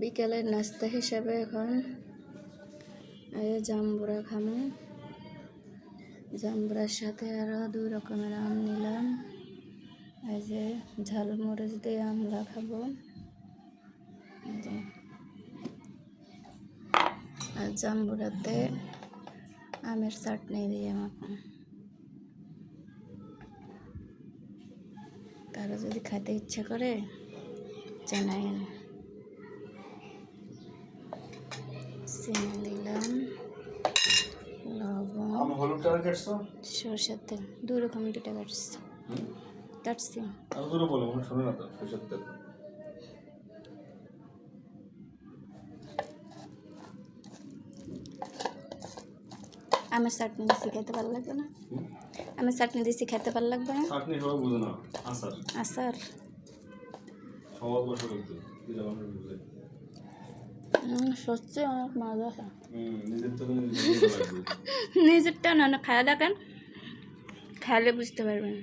বিকেলের নাস্তা হিসাবে এখন এই জাম্বুরা খামু। জাম্বুরার সাথে আরো 2 রকমের আম নিলাম। এই যে ঝালমরিচ দিয়ে আমলা খাবো। আর জাম্বুরাতে আমের চাটনি দিয়ে মাখুন। কারো যদি খেতে ইচ্ছা করে জানাইন। চিনি দিলাম, লবণ, সরষের তেল 2 রকম 2টা কাটছি। আমের চাটনি দিছি খেতে ভালো লাগবে না? আমের চাটনি দিছি খেতে ভালো লাগবে না? চাটনি সবাই বুঝে না, আচার আচার সহজ ভাষা বলতে দিলে মানুষ বুঝে। সত্যি অনেক মজা আছে। নিজের তো নিজেরটা না খাওয়া দেখেন, খেলে বুঝতে পারবেন।